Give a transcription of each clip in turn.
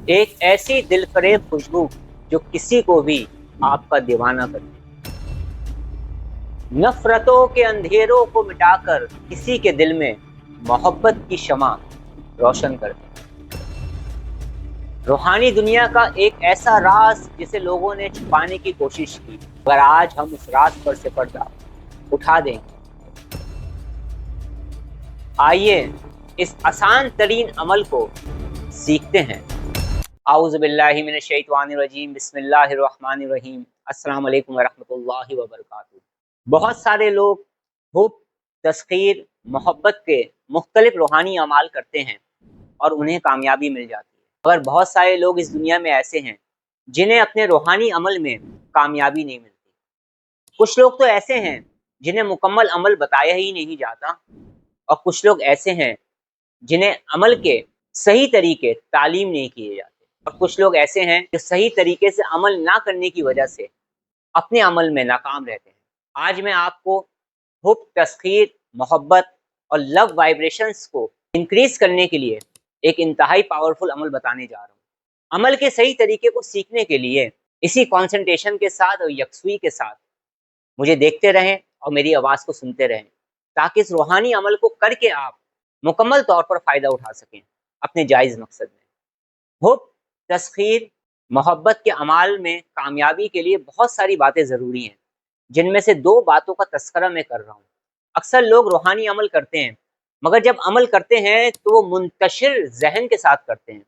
ایک ایسی दिलफरेब खुशबू जो किसी को भी आपका दीवाना कर दे, नफरतों के अंधेरों को मिटाकर किसी के दिल में मोहब्बत की शमा रोशन कर दे। रूहानी दुनिया का एक ऐसा राज जिसे लोगों ने छुपाने की कोशिश की, अगर आज हम उस राज पर से पर्दा उठा देंगे। आइए इस आसान तरीन अमल को सीखते हैं। आऊज़ु बिल्लाहि मिनश शैतानिर रजीम, बिस्मिल्लाहिर रहमानिर रहीम, अस्सलाम वालेकुम वरहमतुल्लाहि वबरकातुहू। बहुत सारे लोग हुब, तस्खीर, मोहब्बत के मुख्तलिफ रूहानी अमाल करते हैं और उन्हें कामयाबी मिल जाती है, मगर बहुत सारे लोग इस दुनिया में ऐसे हैं जिन्हें अपने रूहानी अमल में कामयाबी नहीं मिलती। कुछ लोग तो ऐसे हैं जिन्हें मुकम्मल अमल बताया ही नहीं जाता, और कुछ लोग ऐसे हैं जिन्हें अमल के सही तरीके तालीम नहीं किए जाते, और कुछ लोग ऐसे हैं जो सही तरीके से अमल ना करने की वजह से अपने अमल में नाकाम रहते हैं। आज मैं आपको हुब, तस्खीर, मोहब्बत और लव वाइब्रेशंस को इंक्रीज करने के लिए एक इंतहाई पावरफुल अमल बताने जा रहा हूँ। अमल के सही तरीके को सीखने के लिए इसी कॉन्सेंट्रेशन के साथ और यकसुई के साथ मुझे देखते रहें और मेरी आवाज़ को सुनते रहें, ताकि इस रूहानी अमल को करके आप मुकम्मल तौर पर फ़ायदा उठा सकें अपने जायज़ मकसद में। हुब, तस्खीर, मोहब्बत के अमाल में कामयाबी के लिए बहुत सारी बातें ज़रूरी हैं, जिनमें से 2 बातों का तज़किरा मैं कर रहा हूँ। अक्सर लोग रूहानी अमल करते हैं, मगर जब अमल करते हैं तो वो मुंतशिर ज़हन के साथ करते हैं,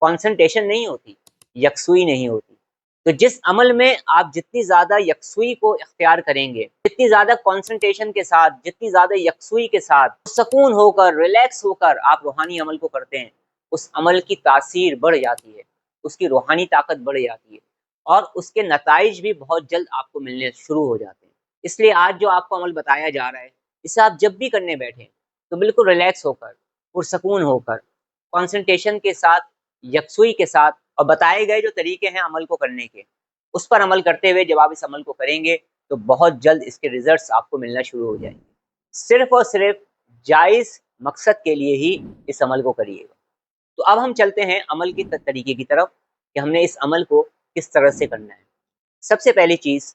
कॉन्सन्ट्रेशन नहीं होती, यकसुई नहीं होती। तो जिस अमल में आप जितनी ज़्यादा यकसुई को इख्तियार करेंगे, जितनी ज़्यादा कॉन्सन्ट्रेशन के साथ, जितनी ज़्यादा यकसुई के साथ, सुकून होकर, रिलैक्स होकर आप रूहानी अमल को करते हैं, उस अमल की तासीर बढ़ जाती है, उसकी रूहानी ताकत बढ़ जाती है, और उसके नताइज भी बहुत जल्द आपको मिलने शुरू हो जाते हैं। इसलिए आज जो आपको अमल बताया जा रहा है, इसे आप जब भी करने बैठें तो बिल्कुल रिलैक्स होकर, पुरसकून होकर, कॉन्सन्ट्रेशन के साथ, यकसुई के साथ, और बताए गए जो तरीके हैं अमल को करने के, उस पर अमल करते हुए जब आप इस अमल को करेंगे तो बहुत जल्द इसके रिजल्ट्स आपको मिलना शुरू हो जाएंगे। सिर्फ और सिर्फ जायज़ मकसद के लिए ही इस अमल को करिएगा। तो अब हम चलते हैं अमल के तरीके की तरफ कि हमने इस अमल को किस तरह से करना है। सबसे पहली चीज़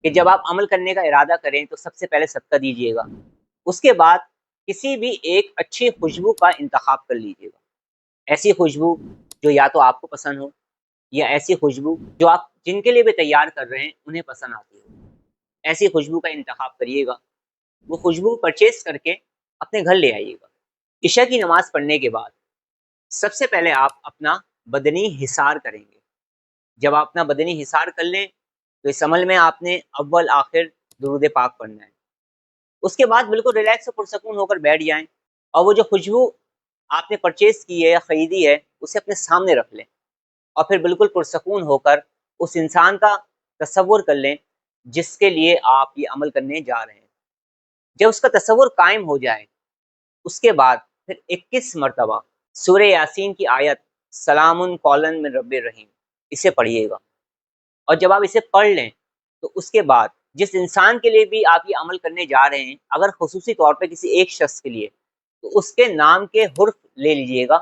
कि जब आप अमल करने का इरादा करें तो सबसे पहले सदका दीजिएगा। उसके बाद किसी भी एक अच्छी खुशबू का इंतखाब कर लीजिएगा। ऐसी खुशबू जो या तो आपको पसंद हो, या ऐसी खुशबू जो आप जिनके लिए भी तैयार कर रहे हैं उन्हें पसंद आती हो। ऐसी खुशबू का इंतखाब करिएगा। वो खुशबू परचेज़ करके अपने घर ले आइएगा। इशा की नमाज़ पढ़ने के बाद सबसे पहले आप अपना बदनी हिसार करेंगे। जब आप अपना बदनी हिसार कर लें तो इस अमल में आपने अव्वल आखिर दुरूद पाक पढ़ना है। उसके बाद बिल्कुल रिलैक्स और पुरसकून होकर बैठ जाएं, और वो जो खुशबू आपने परचेज़ की है या ख़रीदी है उसे अपने सामने रख लें, और फिर बिल्कुल पुरसकून होकर उस इंसान का तसव्वुर कर लें जिसके लिए आप ये अमल करने जा रहे हैं। जब उसका तसव्वुर कायम हो जाए, उसके बाद फिर 21 मरतबा सूरह यासीन की आयत सलामुन कौलन मिन रब्बिर रहीम इसे पढ़िएगा। और जब आप इसे पढ़ लें तो उसके बाद जिस इंसान के लिए भी आप ये अमल करने जा रहे हैं, अगर खुसूसी तौर पे किसी एक शख्स के लिए, तो उसके नाम के हुर्फ ले लीजिएगा,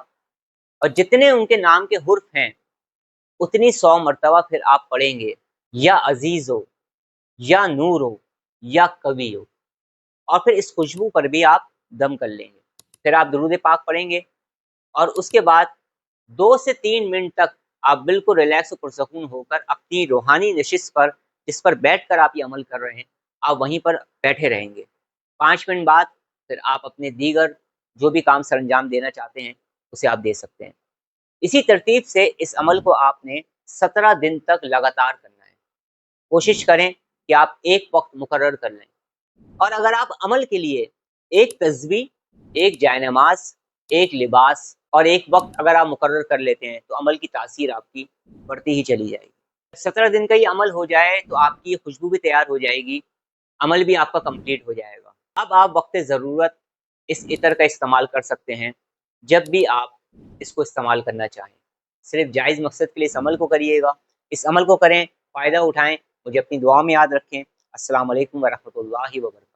और जितने उनके नाम के हुर्फ हैं उतनी 100 मरतबा फिर आप पढ़ेंगे, या अजीज़ हो, या नूर हो, या कवि हो, और फिर इस खुशबू पर भी आप दम कर लेंगे। फिर आप दुरूद पाक पढ़ेंगे, और उसके बाद 2 से 3 मिनट तक आप बिल्कुल रिलैक्स और पुरसकून होकर अपनी रूहानी नशिस्त पर, जिस पर बैठकर आप ये अमल कर रहे हैं, आप वहीं पर बैठे रहेंगे। 5 मिनट बाद फिर आप अपने दीगर जो भी काम सरअंजाम देना चाहते हैं उसे आप दे सकते हैं। इसी तरतीब से इस अमल को आपने 17 दिन तक लगातार करना है। कोशिश करें कि आप एक वक्त मुकर्रर कर लें, और अगर आप अमल के लिए एक तस्बीह, एक जायनमाज, एक लिबास और एक वक्त अगर आप मुकर्रर कर लेते हैं तो अमल की तासीर आपकी बढ़ती ही चली जाएगी। 17 दिन का ये अमल हो जाए तो आपकी ये खुशबू भी तैयार हो जाएगी, अमल भी आपका कंप्लीट हो जाएगा। अब आप वक्त ज़रूरत इस इतर का इस्तेमाल कर सकते हैं जब भी आप इसको इस्तेमाल करना चाहें। सिर्फ जायज़ मकसद के लिए इस अमल को करिएगा। इस अमल को करें, फ़ायदा उठाएँ, मुझे अपनी दुआ में याद रखें। अस्सलाम वालेकुम वरहमतुल्लाहि वबरकातुहू।